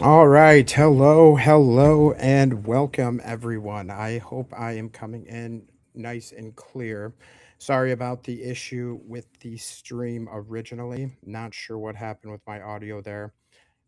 All right. Hello, and welcome, everyone. I hope I am coming in nice and clear. Sorry about the issue with the stream originally. Not sure what happened with my audio there.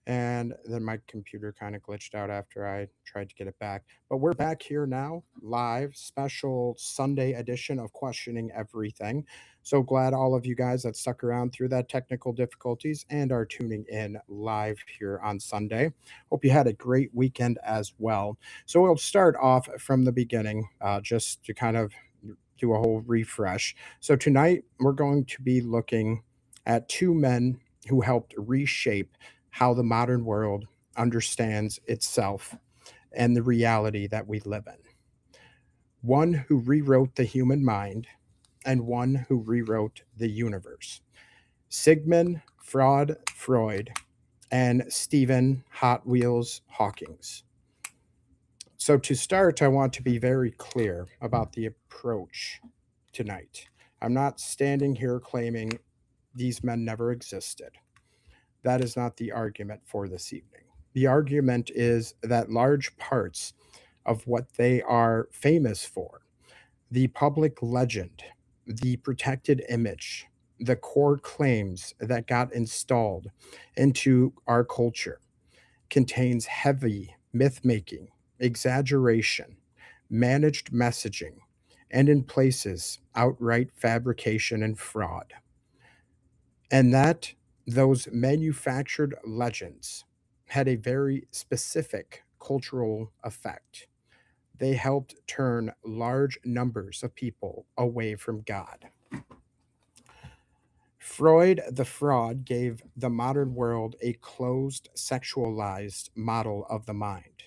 And then my computer kind of glitched out after I tried to get it back. But we're back here now, live, special Sunday edition of Questioning Everything. So glad all of you guys that stuck around through that technical difficulties and are tuning in live here on Sunday. Hope you had a great weekend as well. So we'll start off from the beginning, just to kind of do a whole refresh. So tonight we're going to be looking at two men who helped reshape how the modern world understands itself and the reality that we live in. One who rewrote the human mind and one who rewrote the universe. Sigmund Freud and Stephen Hot Wheels Hawkins. So, to start, I want to be very clear about the approach tonight. I'm not standing here claiming these men never existed. That is not the argument for this evening. The argument is that large parts of what they are famous for, the public legend, the protected image, the core claims that got installed into our culture, contains heavy myth making, exaggeration, managed messaging, and in places, outright fabrication and fraud. And that those manufactured legends had a very specific cultural effect. They helped turn large numbers of people away from God. Freud the fraud gave the modern world a closed, sexualized model of the mind.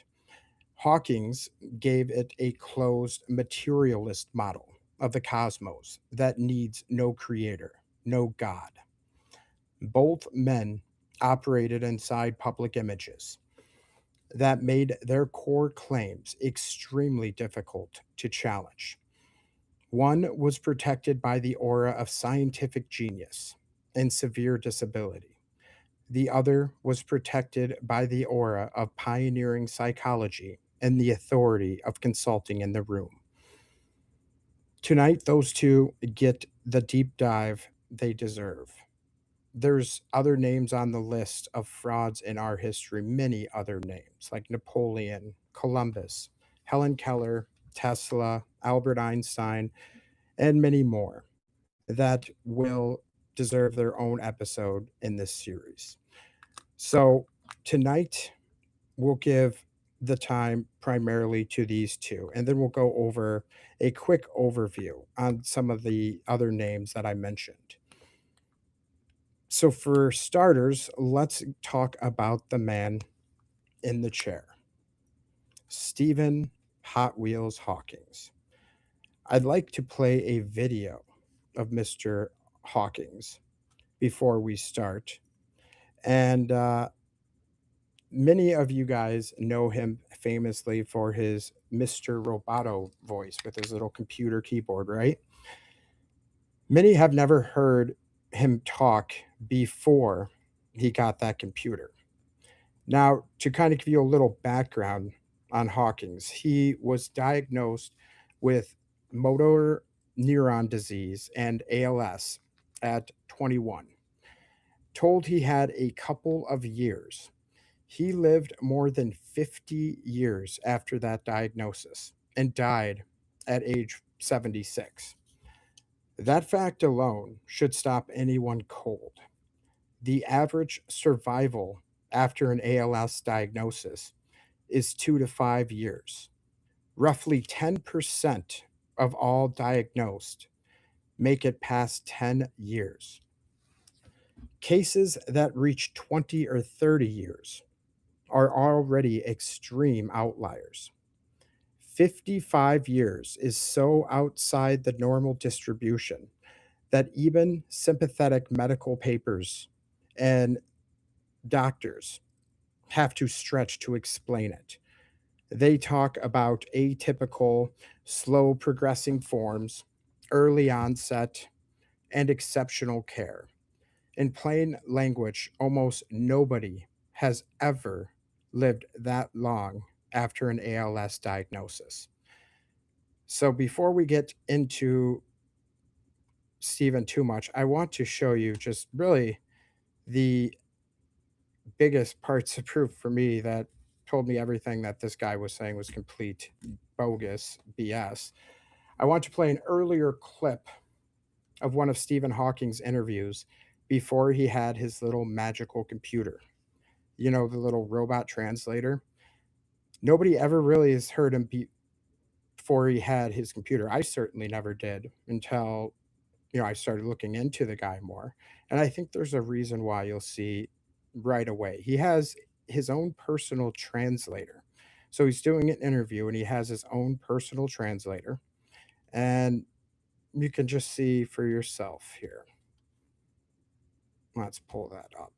Hawking's gave it a closed, materialist model of the cosmos that needs no creator, no God. Both men operated inside public images that made their core claims extremely difficult to challenge. One was protected by the aura of scientific genius and severe disability. The other was protected by the aura of pioneering psychology and the authority of consulting in the room. Tonight, those two get the deep dive they deserve. There's other names on the list of frauds in our history, many other names like Napoleon, Columbus, Helen Keller, Tesla, Albert Einstein, and many more that will deserve their own episode in this series. So tonight we'll give the time primarily to these two, and then we'll go over a quick overview on some of the other names that I mentioned. So, for starters, let's talk about the man in the chair, Stephen Hot Wheels Hawkins. I'd like to play a video of Mr. Hawkins before we start. And many of you guys know him famously for his Mr. Roboto voice with his little computer keyboard, right? Many have never heard him talk before he got that computer. Now, to kind of give you a little background on Hawkins, he was diagnosed with motor neuron disease and ALS at 21. Told he had a couple of years. He lived more than 50 years after that diagnosis and died at age 76. That fact alone should stop anyone cold. The average survival after an ALS diagnosis is 2 to 5 years. Roughly 10% of all diagnosed make it past 10 years. Cases that reach 20 or 30 years are already extreme outliers. 55 years is so outside the normal distribution that even sympathetic medical papers and doctors have to stretch to explain it. They talk about atypical, slow progressing forms, early onset, and exceptional care. In plain language, almost nobody has ever lived that long after an ALS diagnosis. So before we get into Stephen too much, I want to show you just really the biggest parts of proof for me that told me everything that this guy was saying was complete bogus BS. I want to play an earlier clip of one of Stephen Hawking's interviews before he had his little magical computer. You know, the little robot translator. Nobody ever really has heard him before he had his computer. I certainly never did until, I started looking into the guy more. And I think there's a reason why you'll see right away. He has his own personal translator. So he's doing an interview and he has his own personal translator. And you can just see for yourself here. Let's pull that up.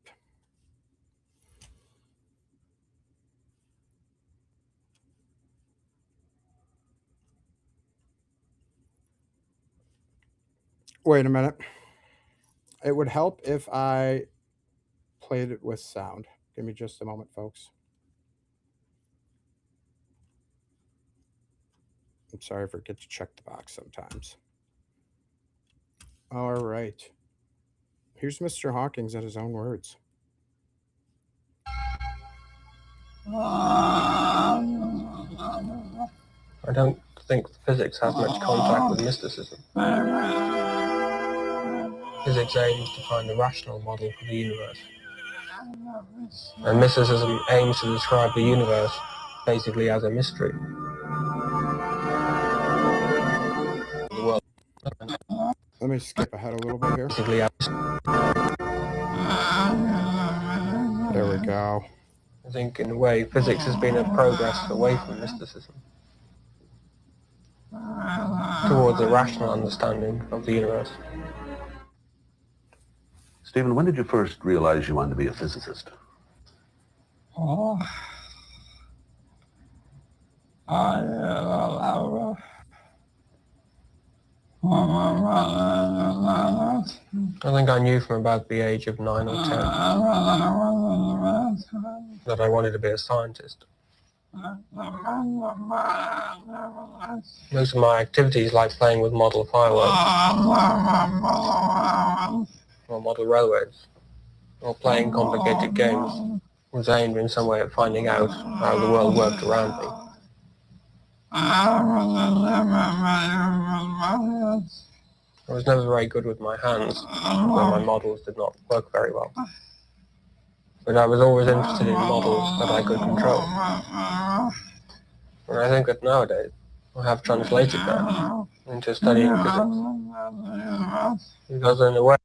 Wait a minute. It would help if I played it with sound. Give me just a moment, folks. I'm sorry I forget to check the box sometimes. All right. Here's Mr. Hawkins in his own words. I don't think physics has much contact with mysticism. Physics aims to find a rational model for the universe. And mysticism aims to describe the universe basically as a mystery. Let me skip ahead a little bit here. Basically, There we go. I think in a way physics has been a progress away from mysticism towards a rational understanding of the universe. Stephen, when did you first realize you wanted to be a physicist? I think I knew from about the age of 9 or 10 that I wanted to be a scientist. Most of my activities, like playing with model fireworks, or model railways, or playing complicated games, was aimed in some way at finding out how the world worked around me. I was never very good with my hands, where my models did not work very well. But I was always interested in models that I could control. And I think that nowadays I have translated that into studying physics. Because in a way,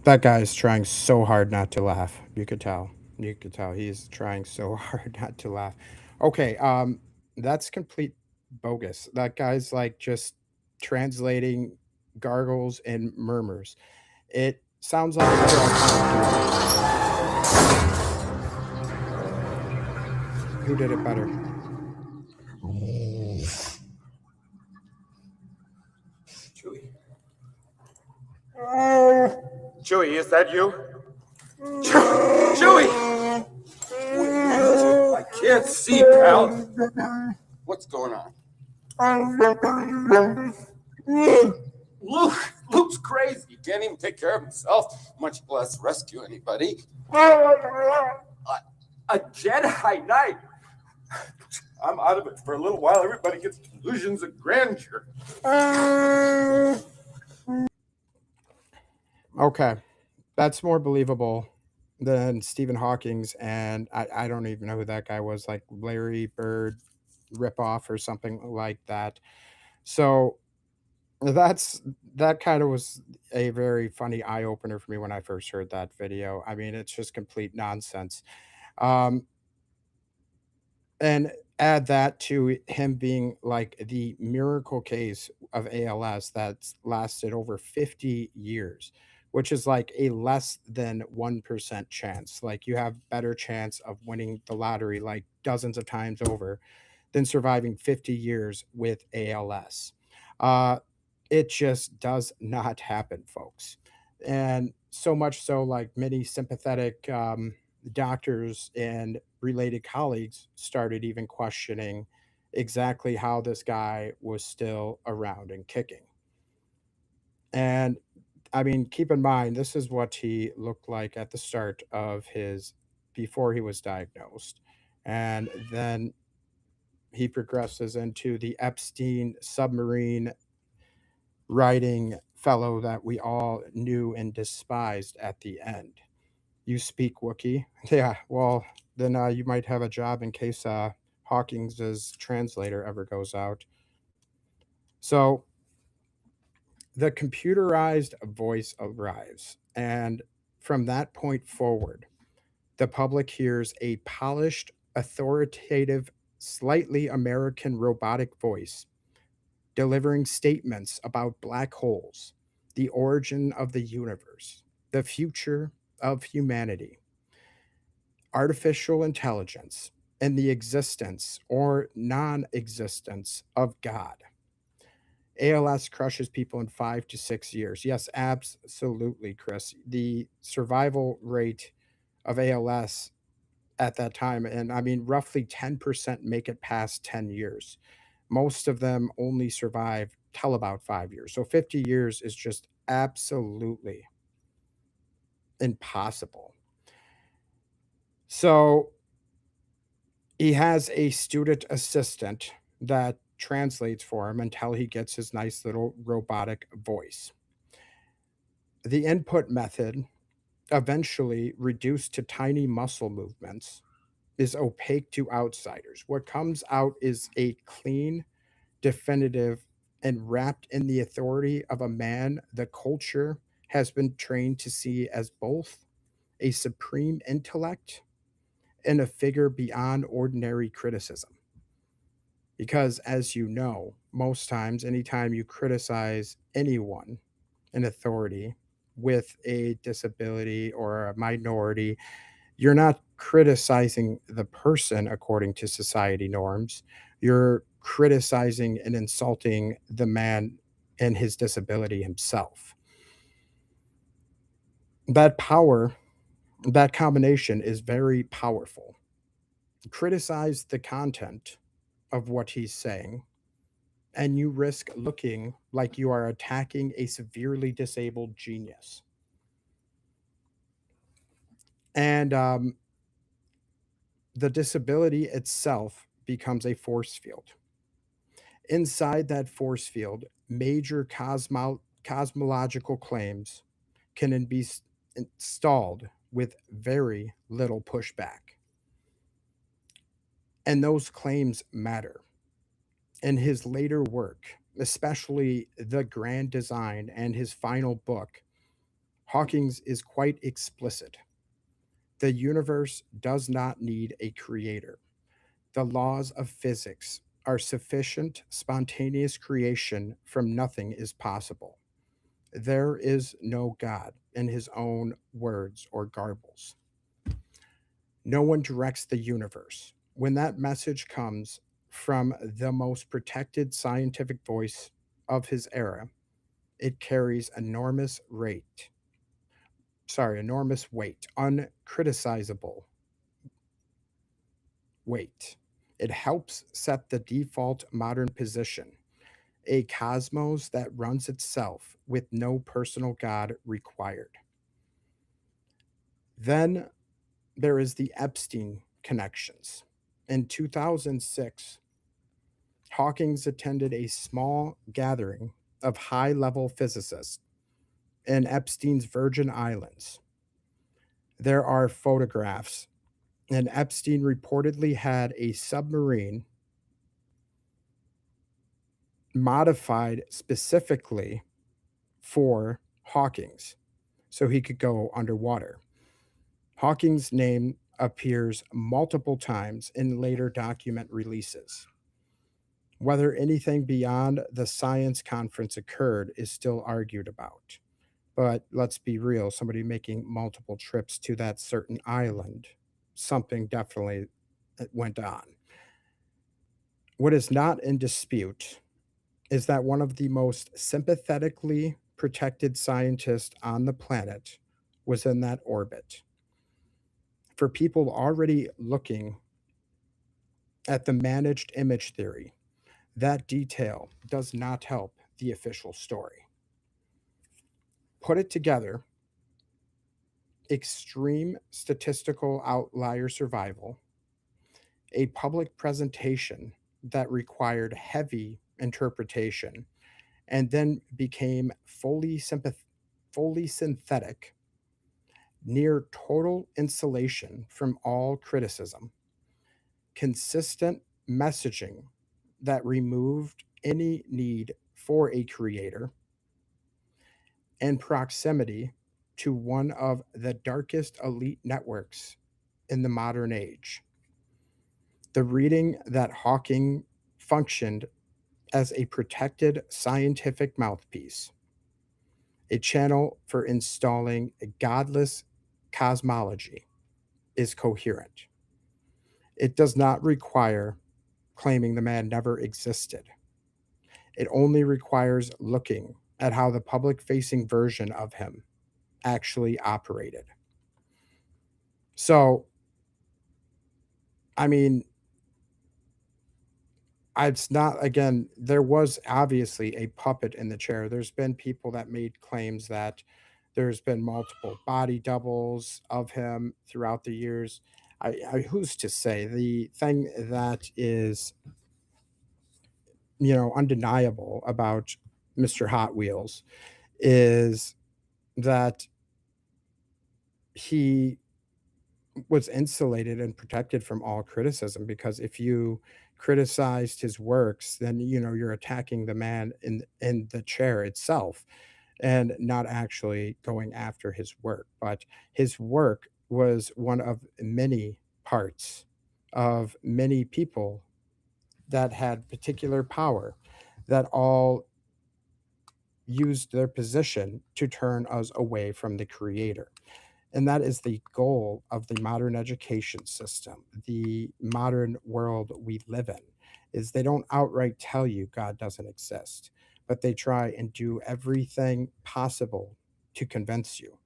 That guy is trying so hard not to laugh. You could tell. You could tell he's trying so hard not to laugh. Okay, that's complete bogus. That guy's like just translating gargles and murmurs. It sounds like here I can't do it. Who did it better? Chewy, is that you? Chewy! I can't see, pal. What's going on? Luke's crazy. He can't even take care of himself, much less rescue anybody. A Jedi Knight. I'm out of it for a little while. Everybody gets delusions of grandeur. Okay, that's more believable than Stephen Hawking's, and I don't even know who that guy was, like Larry Bird ripoff or something like that. So that kind of was a very funny eye opener for me when I first heard that video. I mean, it's just complete nonsense. Um, and add that to him being like the miracle case of ALS that's lasted over 50 years, which is like a less than 1% chance. Like you have better chance of winning the lottery like dozens of times over than surviving 50 years with ALS. Uh, it just does not happen, folks. And so much so, like many sympathetic doctors and related colleagues started even questioning exactly how this guy was still around and kicking. And I mean, keep in mind, this is what he looked like at the start of his, before he was diagnosed. And then he progresses into the Epstein submarine writing fellow that we all knew and despised at the end. You speak Wookiee? Yeah, well, then you might have a job in case Hawking's translator ever goes out. So the computerized voice arrives, and from that point forward, the public hears a polished, authoritative, slightly American robotic voice delivering statements about black holes, the origin of the universe, the future of humanity, artificial intelligence, and the existence or non existence of God. ALS crushes people in 5 to 6 years. Yes, absolutely, Chris. The survival rate of ALS at that time, and I mean, roughly 10% make it past 10 years. Most of them only survive till about 5 years. So 50 years is just absolutely impossible. So he has a student assistant that translates for him until he gets his nice little robotic voice. The input method, eventually reduced to tiny muscle movements, is opaque to outsiders. What comes out is a clean, definitive, and wrapped in the authority of a man the culture has been trained to see as both a supreme intellect and a figure beyond ordinary criticism. Because, as you know, most times, anytime you criticize anyone in authority with a disability or a minority, you're not criticizing the person according to society norms. You're criticizing and insulting the man and his disability himself. That power, that combination is very powerful. Criticize the content of what he's saying, and you risk looking like you are attacking a severely disabled genius. And the disability itself becomes a force field. Inside that force field, major cosmological claims can be installed with very little pushback. And those claims matter. In his later work, especially The Grand Design and his final book, Hawkins is quite explicit. The universe does not need a creator. The laws of physics are sufficient. Spontaneous creation from nothing is possible. There is no God, in his own words or garbles. No one directs the universe. When that message comes from the most protected scientific voice of his era, it carries enormous weight, uncriticizable weight. It helps set the default modern position, a cosmos that runs itself with no personal God required. Then there is the Epstein connections. In 2006, Hawkins attended a small gathering of high level physicists in Epstein's Virgin Islands. There are photographs, and Epstein reportedly had a submarine modified specifically for Hawkins so he could go underwater. Hawking's name appears multiple times in later document releases. Whether anything beyond the science conference occurred is still argued about. But let's be real, somebody making multiple trips to that certain island, something definitely went on. What is not in dispute is that one of the most sympathetically protected scientists on the planet was in that orbit. for people already looking at the managed image theory, that detail does not help the official story. Put it together, extreme statistical outlier survival, a public presentation that required heavy interpretation, and then became fully synthetic, near total insulation from all criticism, consistent messaging that removed any need for a creator, and proximity to one of the darkest elite networks in the modern age. The reading that Hawking functioned as a protected scientific mouthpiece, a channel for installing a godless cosmology, is coherent. It does not require claiming the man never existed. It only requires looking at how the public facing version of him actually operated. So, I mean, it's not, again, there was obviously a puppet in the chair. There's been people that made claims that there's been multiple body doubles of him throughout the years. Who's to say? The thing that is, undeniable about Mr. Hot Wheels is that he was insulated and protected from all criticism, because if you criticized his works, then you're attacking the man in the chair itself and not actually going after his work. But his work was one of many parts of many people that had particular power, that all used their position to turn us away from the creator. And that is the goal of the modern education system, the modern world we live in, is they don't outright tell you God doesn't exist, but they try and do everything possible to convince you.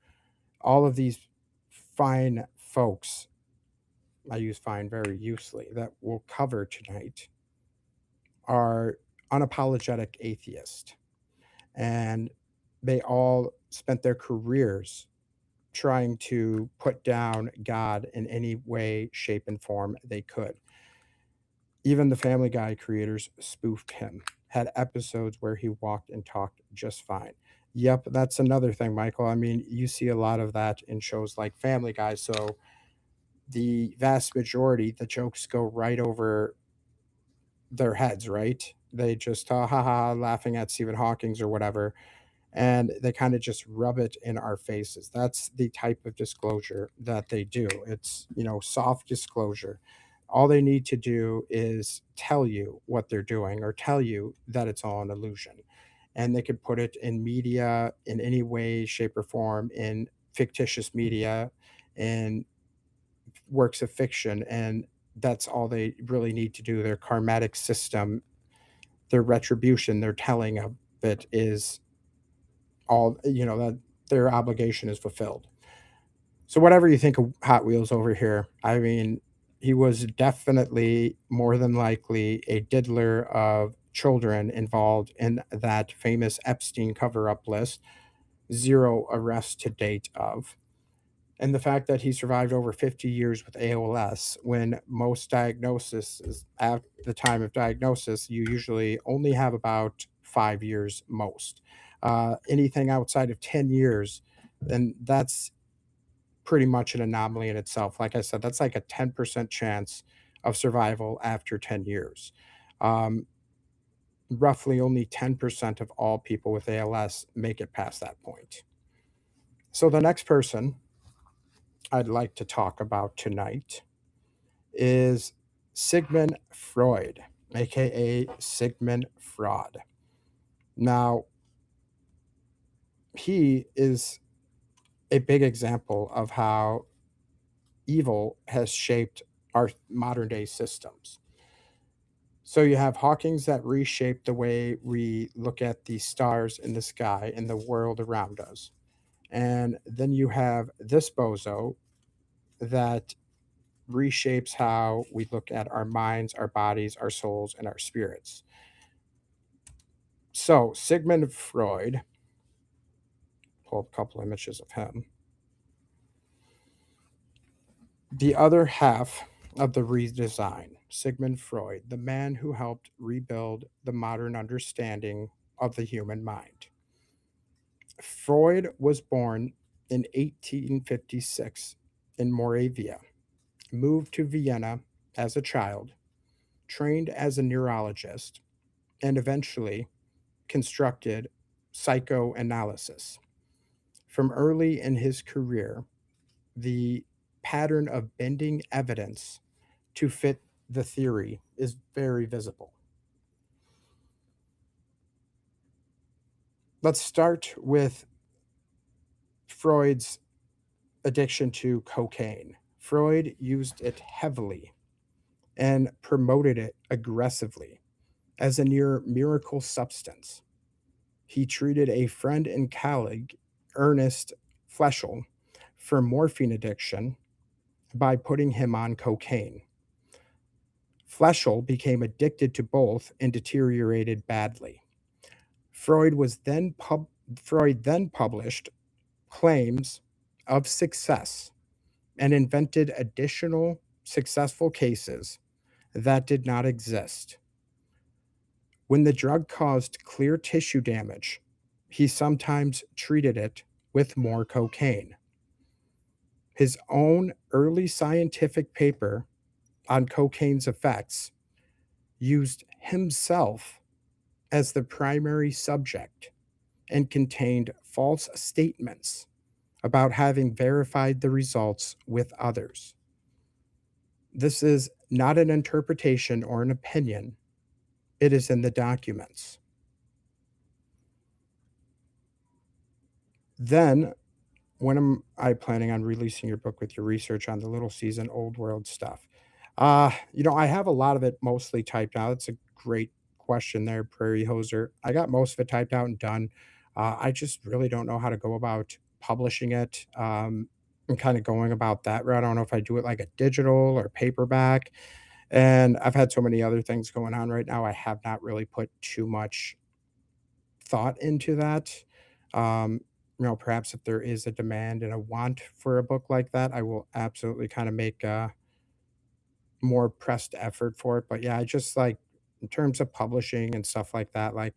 All of these fine folks, I use fine very loosely, that we'll cover tonight, are unapologetic atheists. And they all spent their careers trying to put down God in any way, shape, and form they could. Even the Family Guy creators spoofed him, had episodes where he walked and talked just fine. Yep, that's another thing, Michael. I mean, you see a lot of that in shows like Family Guy. So the vast majority, the jokes go right over their heads, right? They just, ha ha ha, laughing at Stephen Hawking's or whatever, and they kind of just rub it in our faces. That's the type of disclosure that they do. It's, soft disclosure. All they need to do is tell you what they're doing or tell you that it's all an illusion. And they could put it in media in any way, shape, or form, in fictitious media, in works of fiction. And that's all they really need to do. Their karmatic system, their retribution, their telling of it is all, that their obligation is fulfilled. So whatever you think of Hot Wheels over here, I mean, he was definitely more than likely a diddler of children involved in that famous Epstein cover-up list, zero arrests to date of. And the fact that he survived over 50 years with ALS, when most diagnosis is at the time of diagnosis, you usually only have about 5 years most. Anything outside of 10 years, then that's pretty much an anomaly in itself. Like I said, that's like a 10% chance of survival after 10 years. Um, Roughly only 10% of all people with ALS make it past that point. So the next person I'd like to talk about tonight is Sigmund Freud, aka Sigmund Freud. Now, he is a big example of how evil has shaped our modern day systems. So you have Hawking's that reshaped the way we look at the stars in the sky and the world around us. And then you have this bozo that reshapes how we look at our minds, our bodies, our souls, and our spirits. So, Sigmund Freud, pull up a couple images of him. The other half of the redesign, Sigmund Freud, the man who helped rebuild the modern understanding of the human mind. Freud was born in 1856 in Moravia, moved to Vienna as a child, trained as a neurologist, and eventually constructed psychoanalysis. From early in his career, the pattern of bending evidence to fit the theory is very visible. Let's start with Freud's addiction to cocaine. Freud used it heavily and promoted it aggressively as a near miracle substance. He treated a friend and colleague, Ernest Fleschel, for morphine addiction by putting him on cocaine. Fleschel became addicted to both and deteriorated badly. Freud then published claims of success and invented additional successful cases that did not exist. When the drug caused clear tissue damage, he sometimes treated it with more cocaine. His own early scientific paper on cocaine's effects used himself as the primary subject and contained false statements about having verified the results with others. This is not an interpretation or an opinion, it is in the documents. Then, when am I planning on releasing your book with your research on the Little Season Old World stuff? I have a lot of it mostly typed out. It's a great question there, Prairie Hoser. I got most of it typed out and done. I just really don't know how to go about publishing it. I'm kind of going about that route. I don't know if I do it like a digital or paperback. And I've had so many other things going on right now. I have not really put too much thought into that. Um, Perhaps if there is a demand and a want for a book like that, I will absolutely kind of make a more pressed effort for it. But yeah, I just like in terms of publishing and stuff like that, like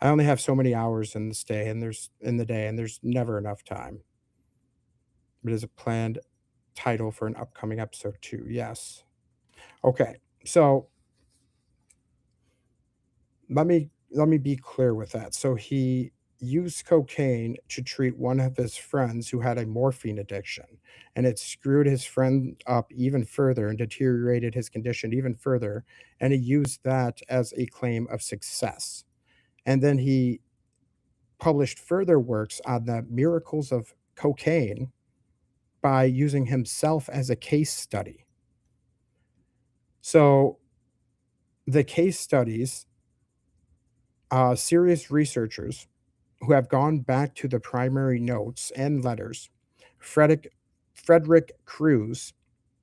I only have so many hours in this day and there's never enough time. It is a planned title for an upcoming episode too. Yes. Okay. So let me be clear with that. So he used cocaine to treat one of his friends who had a morphine addiction, and it screwed his friend up even further and deteriorated his condition even further, and he used that as a claim of success. And then he published further works on the miracles of cocaine by using himself as a case study. So the case studies, serious researchers who have gone back to the primary notes and letters. Frederick Cruz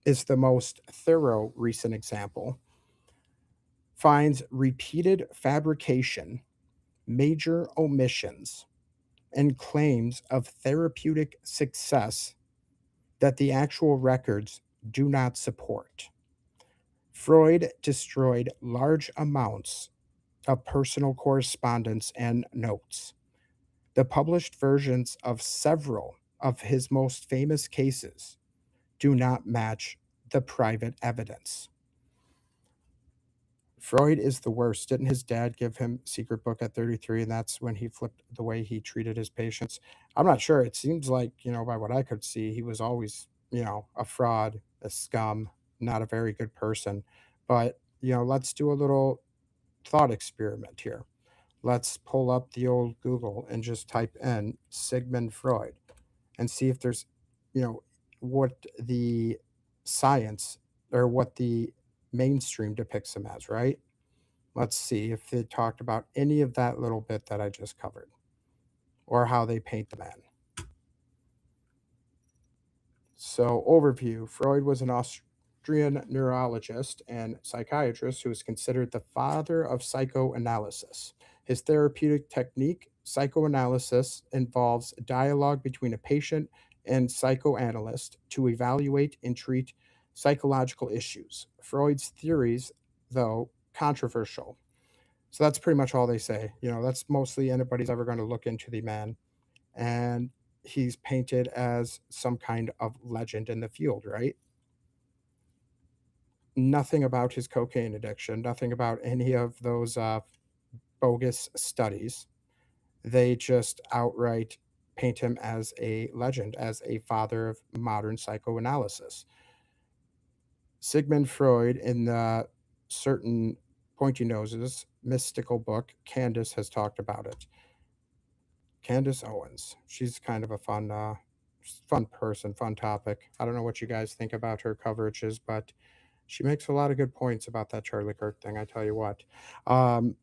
is the most thorough recent example, finds repeated fabrication, major omissions, and claims of therapeutic success that the actual records do not support. Freud destroyed large amounts of personal correspondence and notes. The published versions of several of his most famous cases do not match the private evidence. Freud is the worst. Didn't his dad give him secret book at 33 and that's when he flipped the way he treated his patients? I'm not sure. It seems like, by what I could see, he was always, a fraud, a scum, not a very good person. But, let's do a little thought experiment here. Let's pull up the old Google and just type in Sigmund Freud and see if there's, what the science or what the mainstream depicts him as, right? Let's see if they talked about any of that little bit that I just covered or how they paint the man. So, overview. Freud was an Austrian neurologist and psychiatrist who is considered the father of psychoanalysis. His therapeutic technique, psychoanalysis, involves dialogue between a patient and psychoanalyst to evaluate and treat psychological issues. Freud's theories, though controversial. So that's pretty much all they say. That's mostly anybody's ever going to look into the man. And he's painted as some kind of legend in the field, right? Nothing about his cocaine addiction, nothing about any of those bogus studies. They just outright paint him as a legend, as a father of modern psychoanalysis. Sigmund Freud, in the certain pointy noses mystical book, Candace has talked about it. Candace Owens. She's kind of a fun person, fun topic. I don't know what you guys think about her coverages, but she makes a lot of good points about that Charlie Kirk thing. I tell you what. Um,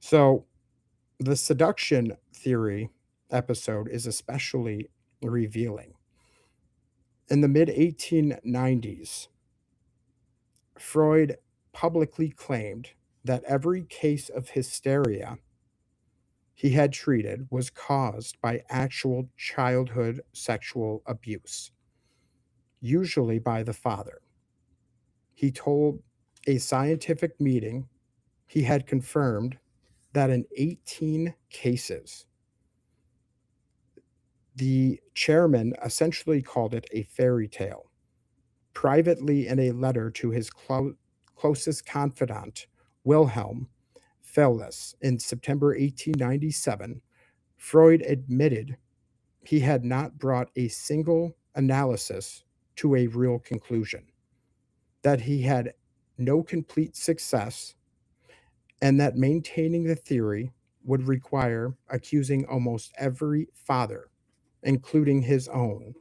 so the seduction theory episode is especially revealing. In the mid 1890s, Freud publicly claimed that every case of hysteria he had treated was caused by actual childhood sexual abuse, usually by the father. He told a scientific meeting he had confirmed that in 18 cases, the chairman essentially called it a fairy tale. Privately, in a letter to his closest confidant, Wilhelm Felles, in September 1897, Freud admitted he had not brought a single analysis to a real conclusion, that he had no complete success, and that maintaining the theory would require accusing almost every father, including his own,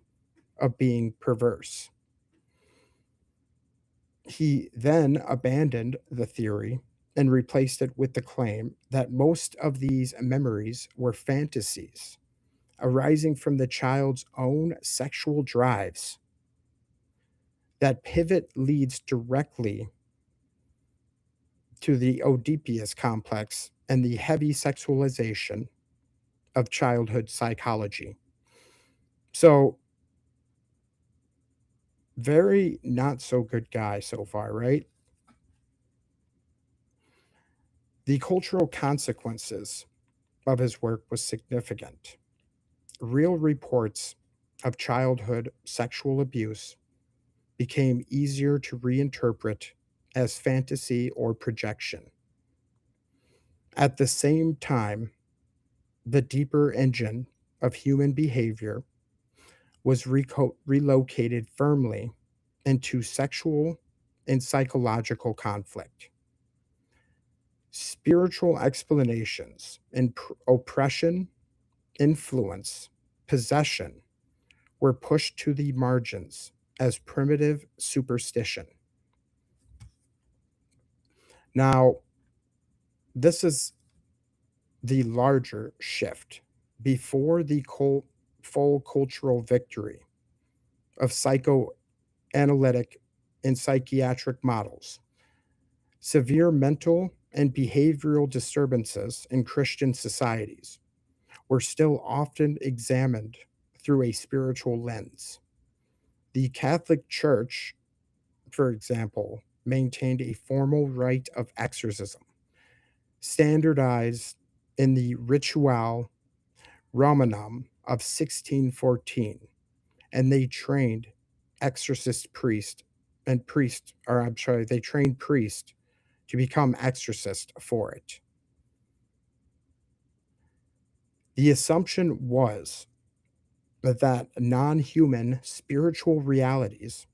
of being perverse. He then abandoned the theory and replaced it with the claim that most of these memories were fantasies arising from the child's own sexual drives. That pivot leads directly to the Oedipus complex and the heavy sexualization of childhood psychology. So, very not so good guy so far, right? The cultural consequences of his work was significant. Real reports of childhood sexual abuse became easier to reinterpret as fantasy or projection. At the same time, the deeper engine of human behavior was relocated firmly into sexual and psychological conflict. Spiritual explanations and oppression, influence, possession were pushed to the margins as primitive superstition. Now, this is the larger shift. Before the full cultural victory of psychoanalytic and psychiatric models, severe mental and behavioral disturbances in Christian societies were still often examined through a spiritual lens. The Catholic Church, for example, maintained a formal rite of exorcism, standardized in the Ritual Romanum of 1614, and they trained exorcist priest and priest, or I'm sorry, they trained priest to become exorcist for it. The assumption was that non human spiritual realities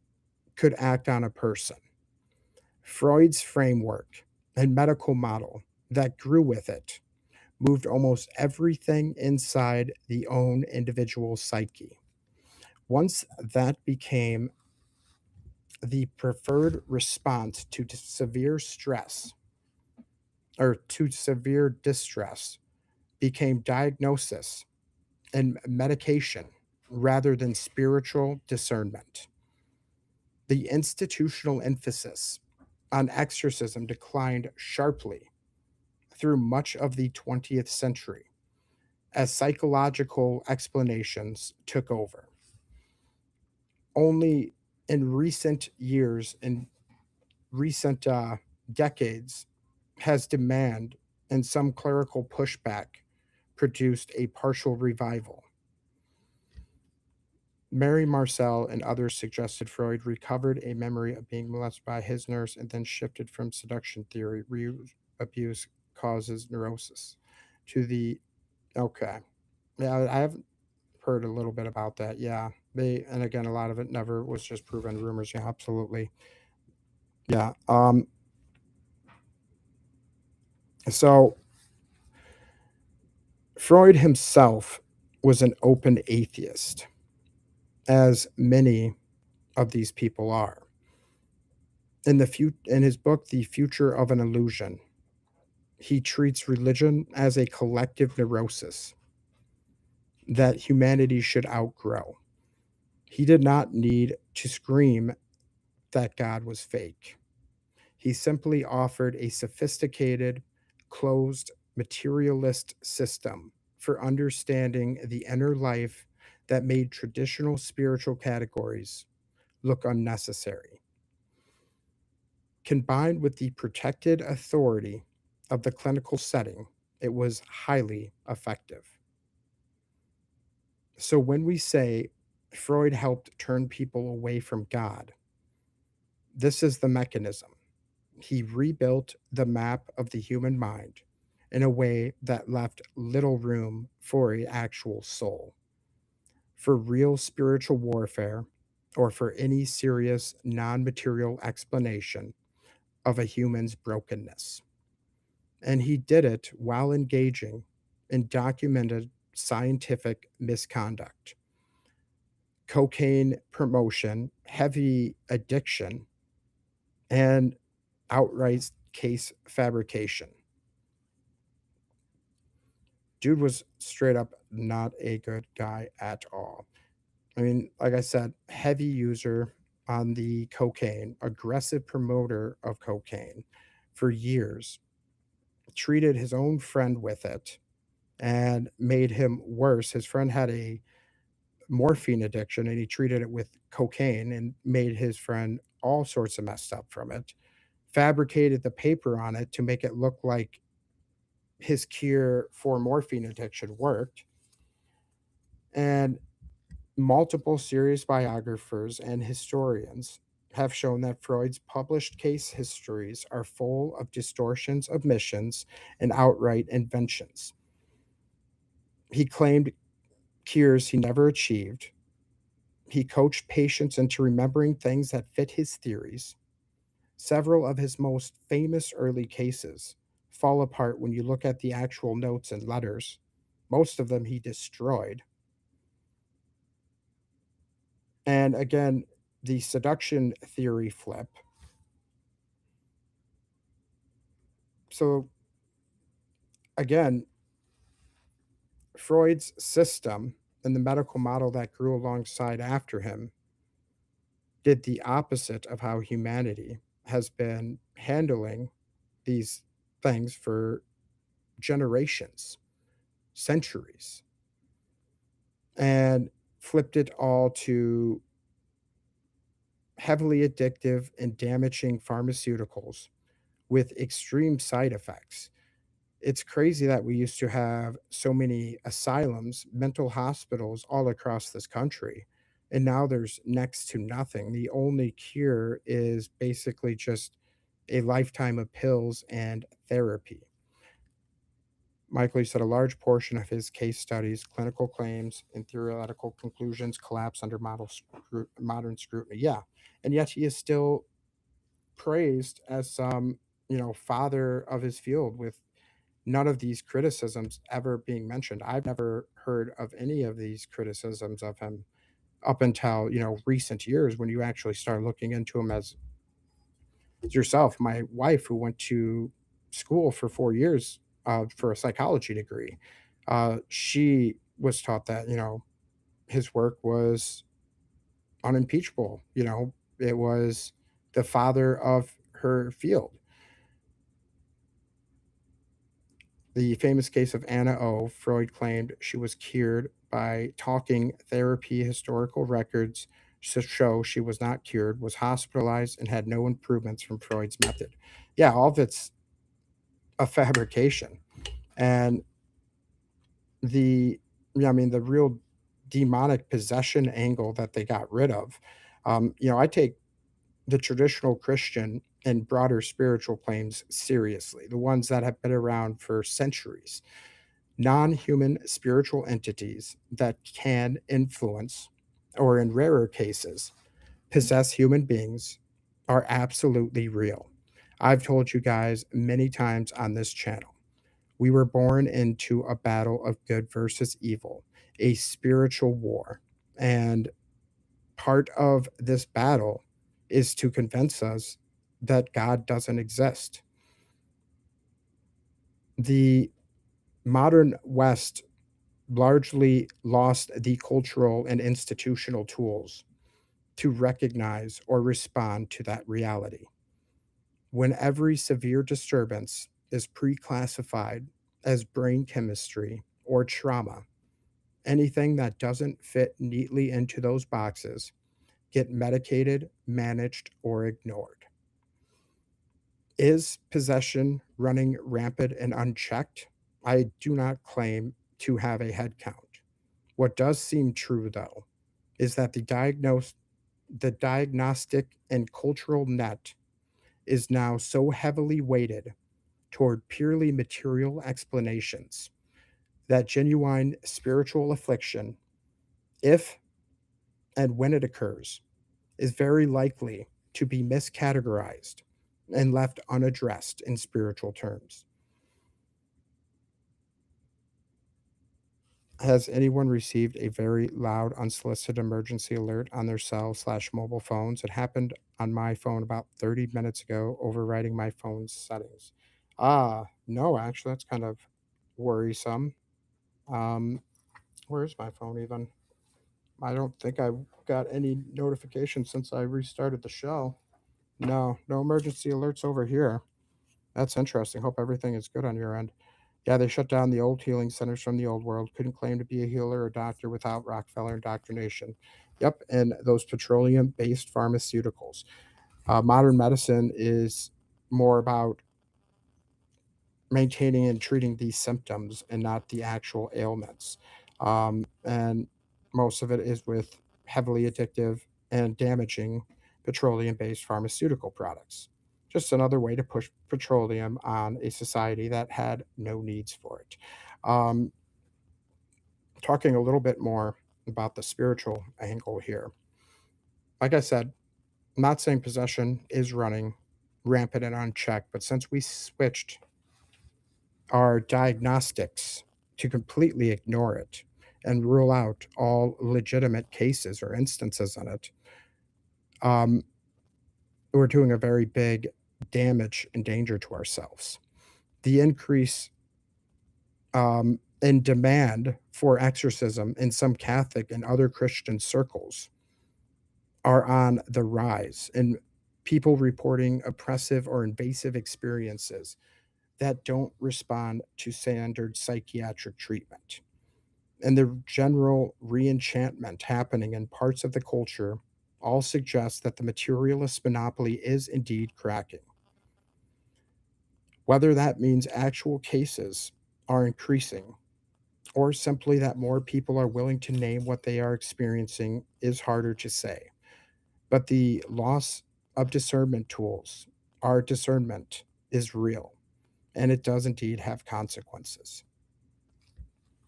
could act on a person. Freud's framework and medical model that grew with it moved almost everything inside the own individual psyche. Once that became the preferred response to severe stress or to severe distress, became diagnosis and medication rather than spiritual discernment. The institutional emphasis on exorcism declined sharply through much of the 20th century as psychological explanations took over. Only in recent years, in recent decades, has demand and some clerical pushback produced a partial revival. Mary Marcel and others suggested Freud recovered a memory of being molested by his nurse and then shifted from seduction theory, abuse causes neurosis, to the okay. Yeah, I have heard a little bit about that. Yeah, and again, a lot of it never was just proven rumors. Yeah, absolutely. Yeah. So Freud himself was an open atheist, as many of these people are. In his book, The Future of an Illusion, he treats religion as a collective neurosis that humanity should outgrow. He did not need to scream that God was fake. He simply offered a sophisticated, closed, materialist system for understanding the inner life that made traditional spiritual categories look unnecessary. Combined with the protected authority of the clinical setting, it was highly effective. So when we say Freud helped turn people away from God, this is the mechanism. He rebuilt the map of the human mind in a way that left little room for an actual soul, for real spiritual warfare, or for any serious non material explanation of a human's brokenness. And he did it while engaging in documented scientific misconduct, cocaine promotion, heavy addiction, and outright case fabrication. Dude was straight up not a good guy at all. I mean, like I said, heavy user on the cocaine, aggressive promoter of cocaine for years, treated his own friend with it and made him worse. His friend had a morphine addiction and he treated it with cocaine and made his friend all sorts of messed up from it. Fabricated the paper on it to make it look like his cure for morphine addiction worked. And multiple serious biographers and historians have shown that Freud's published case histories are full of distortions, omissions, and outright inventions. He claimed cures he never achieved. He coached patients into remembering things that fit his theories. Several of his most famous early cases fall apart when you look at the actual notes and letters. Most of them he destroyed. And again, the seduction theory flip. So again, Freud's system and the medical model that grew alongside after him did the opposite of how humanity has been handling these things for generations, centuries, and flipped it all to heavily addictive and damaging pharmaceuticals with extreme side effects. It's crazy that we used to have so many asylums, mental hospitals all across this country, and now there's next to nothing. The only cure is basically just a lifetime of pills and therapy. Michael, he said a large portion of his case studies, clinical claims, and theoretical conclusions collapse under modern scrutiny. Yeah, and yet he is still praised as some, father of his field with none of these criticisms ever being mentioned. I've never heard of any of these criticisms of him up until, recent years when you actually start looking into him as yourself. My wife, who went to school for 4 years for a psychology degree, she was taught that, his work was unimpeachable, It was the father of her field. The famous case of Anna O. Freud claimed she was cured by talking therapy. Historical records show she was not cured, was hospitalized, and had no improvements from Freud's method. Yeah, all of it's a fabrication. And the, I mean, the real demonic possession angle that they got rid of, I take the traditional Christian and broader spiritual claims seriously, the ones that have been around for centuries. Non human spiritual entities that can influence, or in rarer cases, possess human beings are absolutely real. I've told you guys many times on this channel. We were born into a battle of good versus evil, a spiritual war. And part of this battle is to convince us that God doesn't exist. The modern West largely lost the cultural and institutional tools to recognize or respond to that reality. When every severe disturbance is pre classified as brain chemistry or trauma, anything that doesn't fit neatly into those boxes get medicated, managed, or ignored. Is possession running rampant and unchecked? I do not claim to have a head count. What does seem true, though, is that the diagnostic and cultural net is now so heavily weighted toward purely material explanations that genuine spiritual affliction, if and when it occurs, is very likely to be miscategorized and left unaddressed in spiritual terms. Has anyone received a very loud, unsolicited emergency alert on their cell/mobile phones? It happened on my phone about 30 minutes ago, overriding my phone's settings. No, actually, that's kind of worrisome. Um, where's my phone even? I don't think I got any notifications since I restarted the show. No, no emergency alerts over here. That's interesting. Hope everything is good on your end. Yeah, they shut down the old healing centers from the old world. Couldn't claim to be a healer or doctor without Rockefeller indoctrination. Yep, and those petroleum based pharmaceuticals. Modern medicine is more about maintaining and treating these symptoms and not the actual ailments. And most of it is with heavily addictive and damaging petroleum based pharmaceutical products. Just another way to push petroleum on a society that had no needs for it. Um, Talking a little bit more about the spiritual angle here. Like I said, I'm not saying possession is running rampant and unchecked, but since we switched our diagnostics to completely ignore it and rule out all legitimate cases or instances in it, um, we're doing a very big damage and danger to ourselves. The increase in demand for exorcism in some Catholic and other Christian circles are on the rise, and people reporting oppressive or invasive experiences that don't respond to standard psychiatric treatment. And the general re-enchantment happening in parts of the culture all suggest that the materialist monopoly is indeed cracking. Whether that means actual cases are increasing or simply that more people are willing to name what they are experiencing is harder to say. But the loss of discernment tools, our discernment is real, and it does indeed have consequences.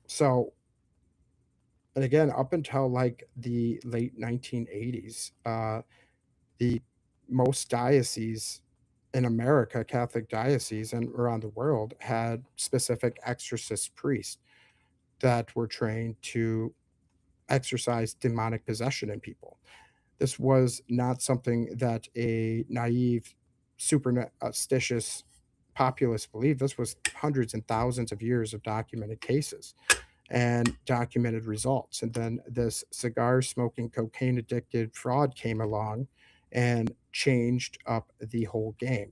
So, and again, up until like the late 1980s, the most dioceses in America, Catholic dioceses and around the world, had specific exorcist priests that were trained to exorcise demonic possession in people. This was not something that a naive, superstitious populace believed. This was hundreds and thousands of years of documented cases and documented results. And then this cigar smoking, cocaine addicted fraud came along and changed up the whole game,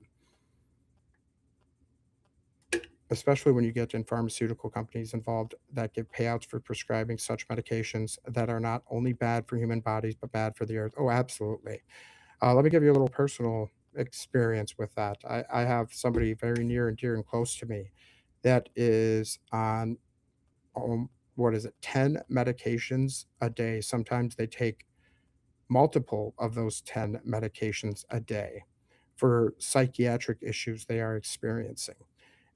especially when you get in pharmaceutical companies involved that give payouts for prescribing such medications that are not only bad for human bodies but bad for the earth. Oh, absolutely. Let me give you a little personal experience with that. I have somebody very near and dear and close to me that is on, what is it, 10 medications a day. Sometimes they take multiple of those 10 medications a day for psychiatric issues they are experiencing.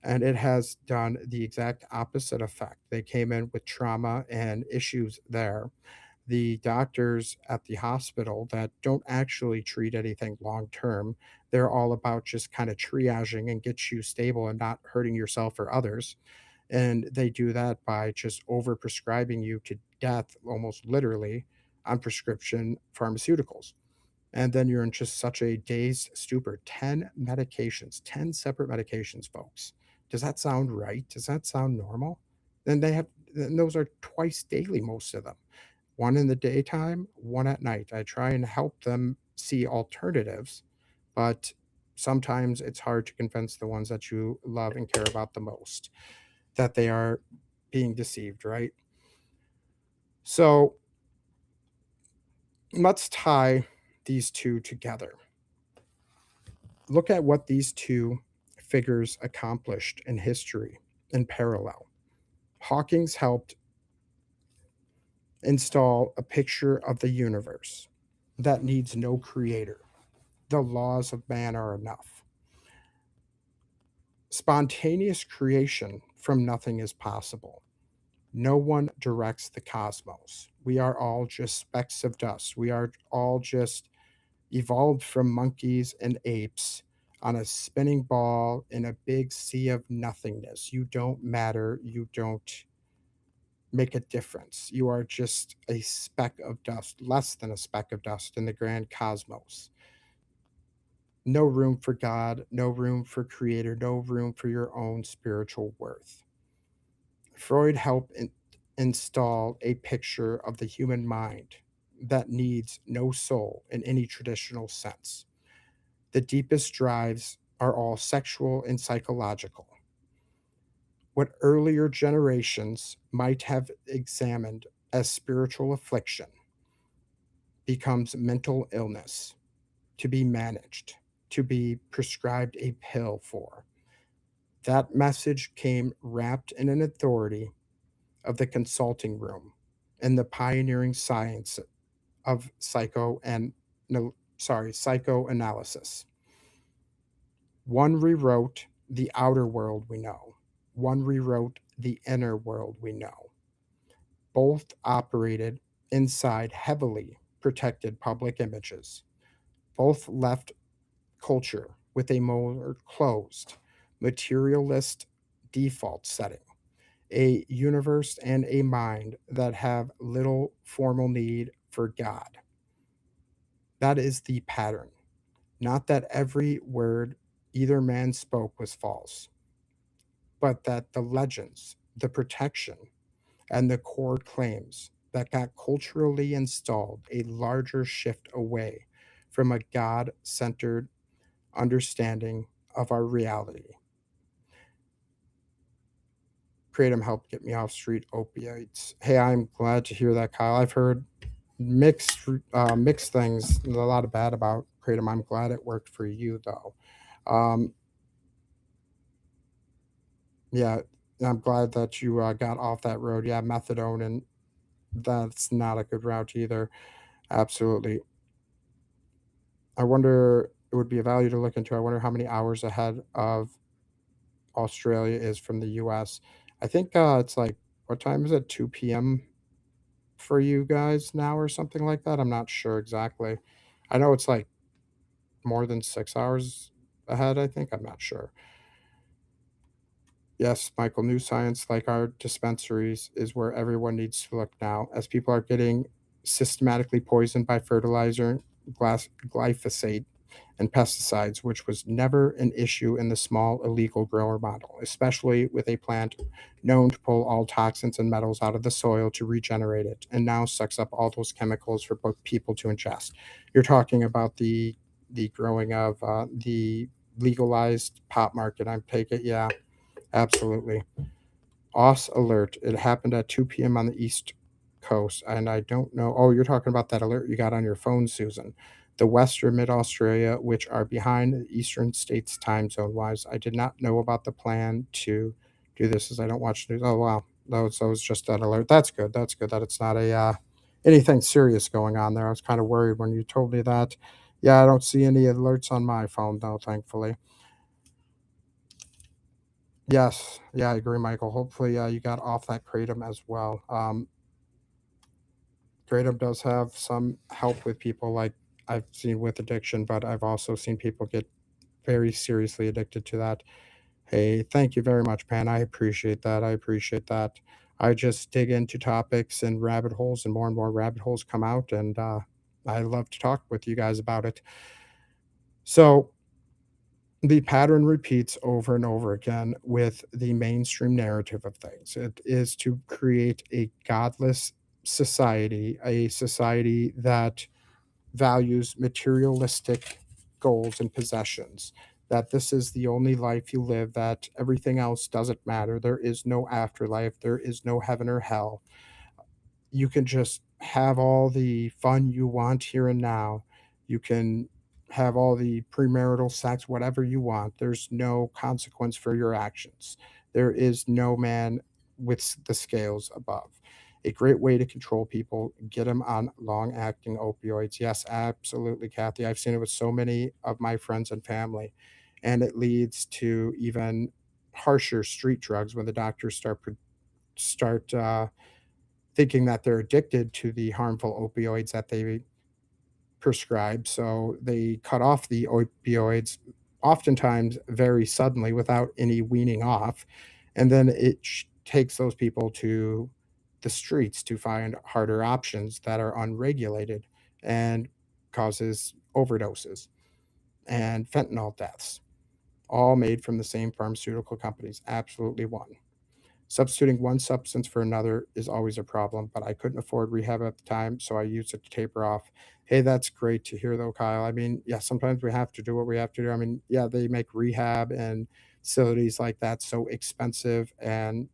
And it has done the exact opposite effect. They came in with trauma and issues there. The doctors at the hospital that don't actually treat anything long term, they're all about just kind of triaging and get you stable and not hurting yourself or others. And they do that by just over prescribing you to death, almost literally, on prescription pharmaceuticals. And then you're in just such a dazed stupor. 10 medications, 10 separate medications, folks. Does that sound right? Does that sound normal? Then they have, then those are twice daily, most of them. One in the daytime, one at night. I try and help them see alternatives, but sometimes it's hard to convince the ones that you love and care about the most that they are being deceived, right? So let's tie these two together. Look at what these two figures accomplished in history in parallel. Hawking's helped install a picture of the universe that needs no creator. The laws of man are enough. Spontaneous creation from nothing is possible. No one directs the cosmos. We are all just specks of dust. We are all just evolved from monkeys and apes on a spinning ball in a big sea of nothingness. You don't matter. You don't make a difference. You are just a speck of dust, less than a speck of dust in the grand cosmos. No room for God, no room for creator, no room for your own spiritual worth. Freud helped install a picture of the human mind that needs no soul in any traditional sense. The deepest drives are all sexual and psychological. What earlier generations might have examined as spiritual affliction becomes mental illness to be managed, to be prescribed a pill for. That message came wrapped in an authority of the consulting room and the pioneering science of no, psychoanalysis. One rewrote the outer world we know. One rewrote the inner world we know. Both operated inside heavily protected public images. Both left culture with a more closed, materialist default setting, a universe and a mind that have little formal need for God. That is the pattern. Not that every word either man spoke was false, but that the legends, the protection, and the core claims that got culturally installed a larger shift away from a God centered understanding of our reality. Kratom helped get me off street opioids. Hey, I'm glad to hear that, Kyle. I've heard mixed things, a lot of bad about Kratom. I'm glad it worked for you, though. Um, yeah, I'm glad that you got off that road. Yeah, methadone, and that's not a good route either. Absolutely. I wonder, it would be a value to look into. I wonder how many hours ahead of Australia is from the US. I think it's like, what time is it? 2 p.m. for you guys now or something like that. I'm not sure exactly. I know it's like more than 6 hours ahead, I think. I'm not sure. Yes, Michael, new science like our dispensaries is where everyone needs to look now, as people are getting systematically poisoned by fertilizer, glyphosate, and pesticides, which was never an issue in the small illegal grower model, especially with a plant known to pull all toxins and metals out of the soil to regenerate it, and now sucks up all those chemicals for people to ingest. You're talking about the growing of the legalized pot market. I take it, yeah, absolutely. OS alert. It happened at 2 p.m. on the East Coast, and I don't know. Oh, you're talking about that alert you got on your phone, Susan. The Western Mid Australia, which are behind the Eastern states time zone wise. I did not know about the plan to do this as I don't watch news. Oh, wow. That was just that alert. That's good. That's good that it's not a anything serious going on there. I was kind of worried when you told me that. Yeah, I don't see any alerts on my phone, though, thankfully. Yes, yeah, I agree, Michael. Hopefully, you got off that kratom as well. Kratom does have some help with people, like I've seen with addiction, but I've also seen people get very seriously addicted to that. Hey, thank you very much, Pan. I appreciate that. I appreciate that. I just dig into topics and rabbit holes, and more rabbit holes come out, and I love to talk with you guys about it. So, the pattern repeats over and over again with the mainstream narrative of things. It is to create a godless society, a society that values materialistic goals and possessions, that this is the only life you live, that everything else doesn't matter. There is no afterlife, there is no heaven or hell. You can just have all the fun you want here and now. You can have all the premarital sex, whatever you want. There's no consequence for your actions. There is no man with the scales above. A great way to control people, get them on long acting opioids. Yes, absolutely, Kathy. I've seen it with so many of my friends and family. And it leads to even harsher street drugs when the doctors start thinking that they're addicted to the harmful opioids that they prescribe. So they cut off the opioids, oftentimes very suddenly without any weaning off. And then it takes those people to the streets to find harder options that are unregulated and causes overdoses and fentanyl deaths, all made from the same pharmaceutical companies. Absolutely one. Substituting one substance for another is always a problem, but I couldn't afford rehab at the time, so I used it to taper off. Hey, that's great to hear, though, Kyle. I mean, yeah, sometimes we have to do what we have to do. I mean, yeah, they make rehab and facilities like that so expensive and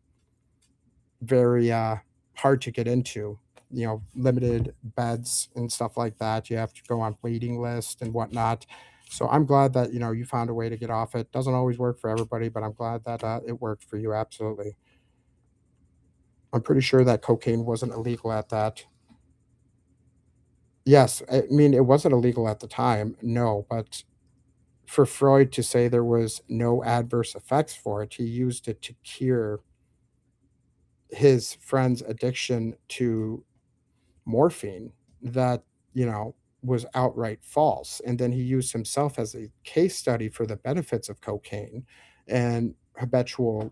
very hard to get into. You know, limited beds and stuff like that. You have to go on waiting list and whatnot. So I'm glad that you found a way to get off it. Doesn't always work for everybody, but I'm glad that it worked for you. Absolutely. I'm pretty sure that cocaine wasn't illegal at that. Yes, I mean, it wasn't illegal at the time, no, but for Freud to say there was no adverse effects for it, he used it to cure his friend's addiction to morphine that, was outright false. And then he used himself as a case study for the benefits of cocaine and habitual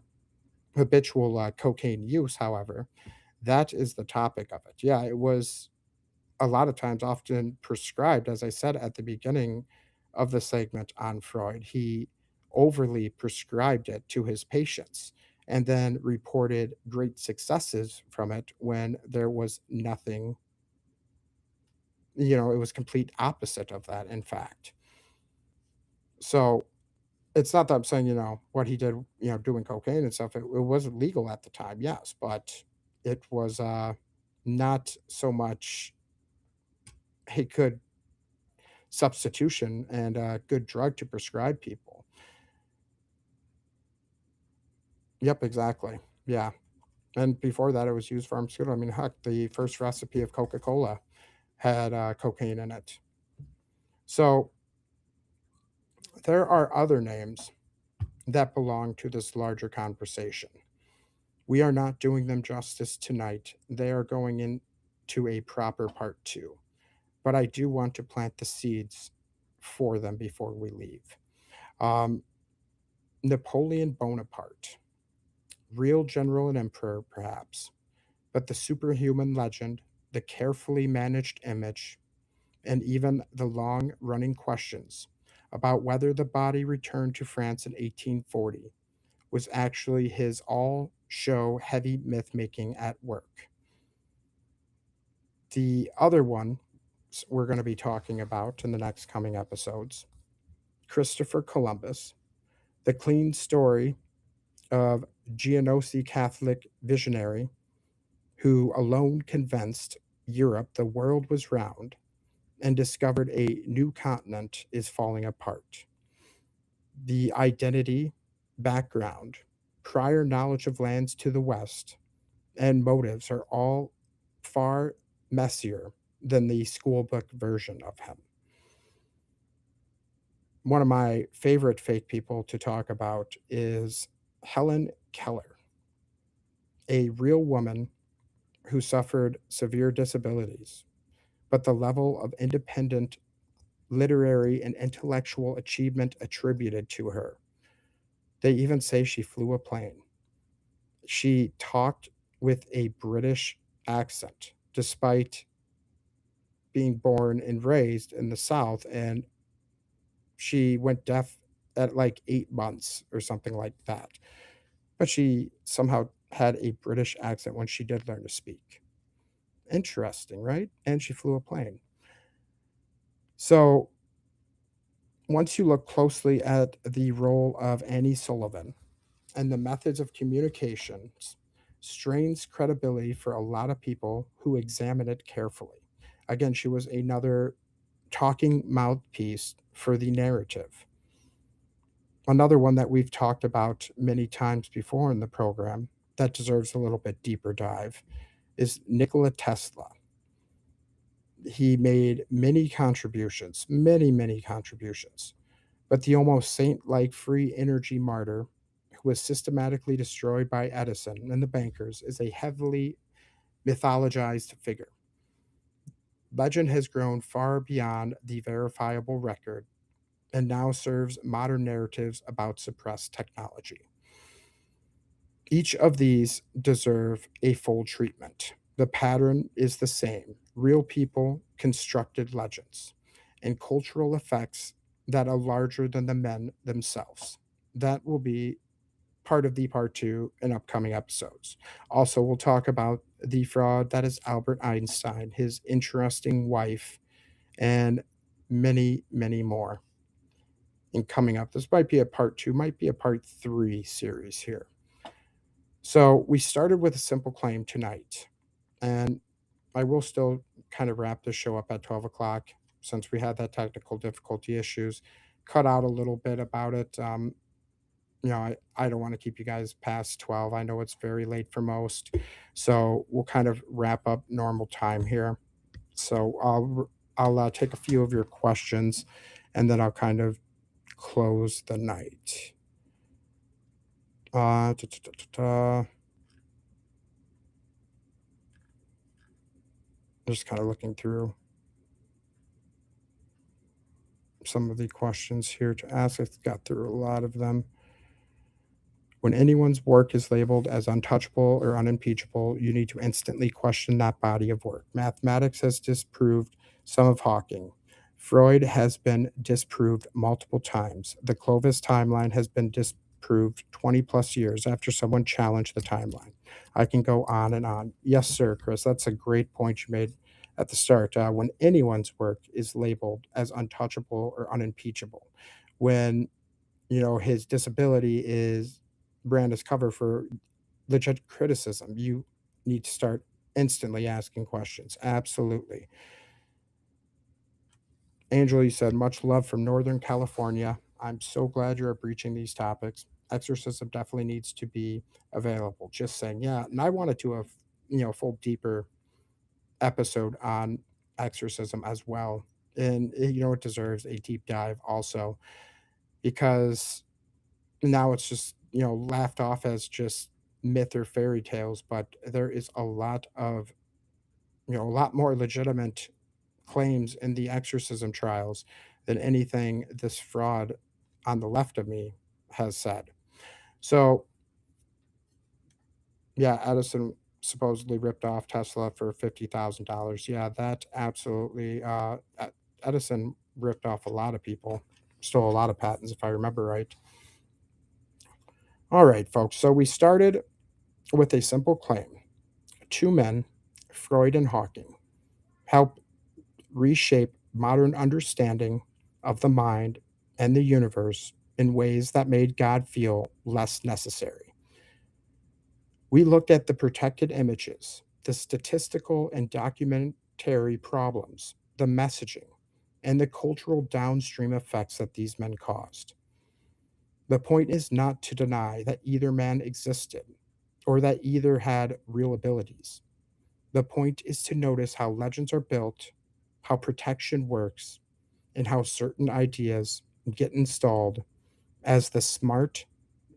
cocaine use, however. That is the topic of it. Yeah, it was a lot of times often prescribed, as I said at the beginning of the segment on Freud. He overly prescribed it to his patients and then reported great successes from it when there was nothing, it was complete opposite of that, in fact. So it's not that I'm saying, what he did, doing cocaine and stuff, it was legal at the time, yes, but it was not so much a good substitution and a good drug to prescribe people. Yep, exactly. Yeah. And before that, it was used pharmaceutical. I mean, heck, the first recipe of Coca Cola had cocaine in it. So there are other names that belong to this larger conversation. We are not doing them justice tonight. They are going into a proper part two. But I do want to plant the seeds for them before we leave. Um, Napoleon Bonaparte, real general and emperor, perhaps, but the superhuman legend, the carefully managed image, and even the long running questions about whether the body returned to France in 1840 was actually his all show heavy myth making at work. The other one we're going to be talking about in the next coming episodes, Christopher Columbus, the clean story of Genoese Catholic visionary who alone convinced Europe the world was round and discovered a new continent is falling apart. The identity, background, prior knowledge of lands to the west, and motives are all far messier than the schoolbook version of him. One of my favorite fake people to talk about is Helen Keller, a real woman who suffered severe disabilities, but the level of independent literary and intellectual achievement attributed to her. They even say she flew a plane. She talked with a British accent, despite being born and raised in the South, and she went deaf at like 8 months or something like that. But she somehow had a British accent when she did learn to speak. Interesting, right? And she flew a plane. So once you look closely at the role of Annie Sullivan and the methods of communications, strains credibility for a lot of people who examine it carefully. Again, she was another talking mouthpiece for the narrative. Another one that we've talked about many times before in the program that deserves a little bit deeper dive is Nikola Tesla. He made many contributions, many contributions, but the almost saint like free energy martyr who was systematically destroyed by Edison and the bankers is a heavily mythologized figure. Legend has grown far beyond the verifiable record and now serves modern narratives about suppressed technology. Each of these deserve a full treatment. The pattern is the same: real people, constructed legends, and cultural effects that are larger than the men themselves. That will be part of the part two in upcoming episodes. Also, we'll talk about the fraud that is Albert Einstein, his interesting wife, and many more in coming up. This might be a part two, might be a part three series here. So we started with a simple claim tonight, and I will still kind of wrap the show up at 12 o'clock since we had that technical difficulty issues. Cut out a little bit about it. I don't want to keep you guys past 12. I know it's very late for most. So we'll kind of wrap up normal time here. So I'll take a few of your questions and then I'll kind of close the night. Uh, ta- ta- ta- ta- ta. Just kind of looking through some of the questions here to ask. I got through a lot of them. When anyone's work is labeled as untouchable or unimpeachable, you need to instantly question that body of work. Mathematics has disproved some of Hawking. Freud has been disproved multiple times. The Clovis timeline has been disproved 20 plus years after someone challenged the timeline. I can go on and on. Yes, sir, Chris, that's a great point you made at the start. When anyone's work is labeled as untouchable or unimpeachable, when his disability is brand as cover for legit criticism, you need to start instantly asking questions. Absolutely. Angela, you said, much love from Northern California. I'm so glad you're breaching these topics. Exorcism definitely needs to be available. Just saying, yeah. And I wanted to have, full deeper episode on exorcism as well. And it deserves a deep dive also, because now it's just laughed off as just myth or fairy tales, but there is a lot of a lot more legitimate claims in the exorcism trials than anything this fraud on the left of me has said. So yeah, Edison supposedly ripped off Tesla for $50,000. Yeah, that absolutely Edison ripped off a lot of people. stole a lot of patents, if I remember right. All right, folks. So we started with a simple claim. Two men, Freud and Hawking, helped reshape modern understanding of the mind and the universe in ways that made God feel less necessary. We looked at the protected images, the statistical and documentary problems, the messaging, and the cultural downstream effects that these men caused. The point is not to deny that either man existed or that either had real abilities. The point is to notice how legends are built, how protection works, and how certain ideas get installed as the smart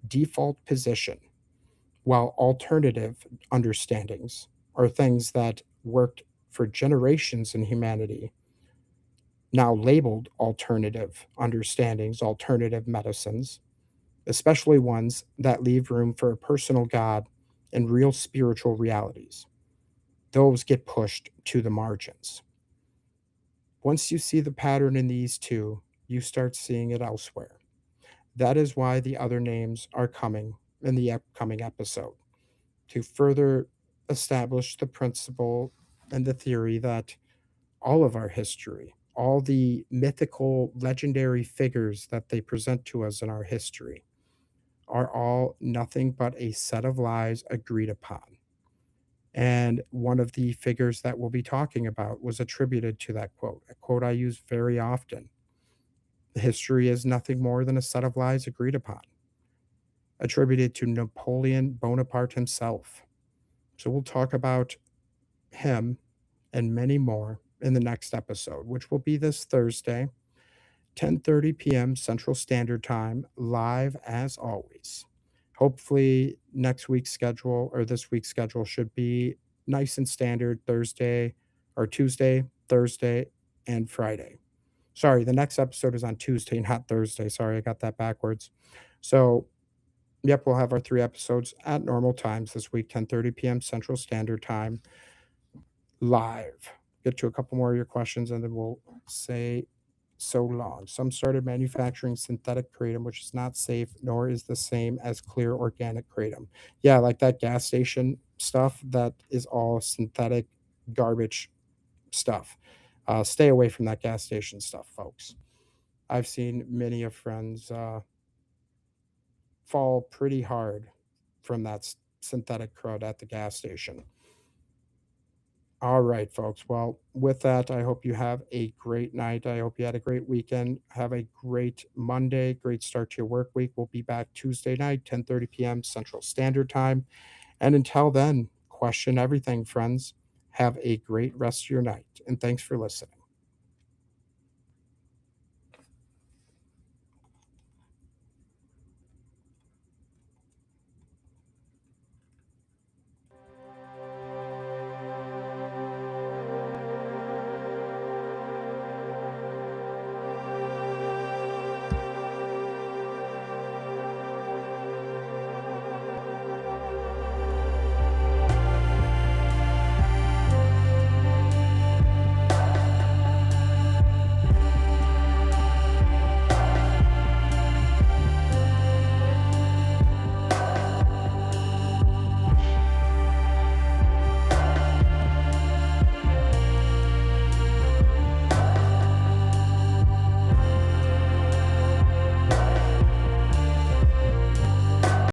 default position, while alternative understandings are things that worked for generations in humanity, now labeled alternative understandings, alternative medicines, especially ones that leave room for a personal God and real spiritual realities. Those get pushed to the margins. Once you see the pattern in these two, you start seeing it elsewhere. That is why the other names are coming in the upcoming episode to further establish the principle and the theory that all of our history, all the mythical, legendary figures that they present to us in our history, are all nothing but a set of lies agreed upon. And one of the figures that we'll be talking about was attributed to that quote, a quote I use very often. History is nothing more than a set of lies agreed upon, attributed to Napoleon Bonaparte himself. So we'll talk about him and many more in the next episode, which will be this Thursday, 10:30 p.m. Central Standard Time, live as always. Hopefully next week's schedule or this week's schedule should be nice and standard Thursday or Tuesday, Thursday, and Friday. Sorry, the next episode is on Tuesday, not Thursday. Sorry, I got that backwards. So, yep, we'll have our 3 episodes at normal times this week, 10:30 p.m. Central Standard Time, live. Get to a couple more of your questions, and then we'll say so long. Some started manufacturing synthetic kratom, which is not safe, nor is the same as clear organic kratom. Yeah, like that gas station stuff, that is all synthetic garbage stuff. Stay away from that gas station stuff, folks. I've seen many of friends fall pretty hard from that synthetic crud at the gas station. All right, folks. Well, with that, I hope you have a great night. I hope you had a great weekend. Have a great Monday, great start to your work week. We'll be back Tuesday night, 10:30 p.m. Central Standard Time. And until then, question everything, friends. Have a great rest of your night. And thanks for listening.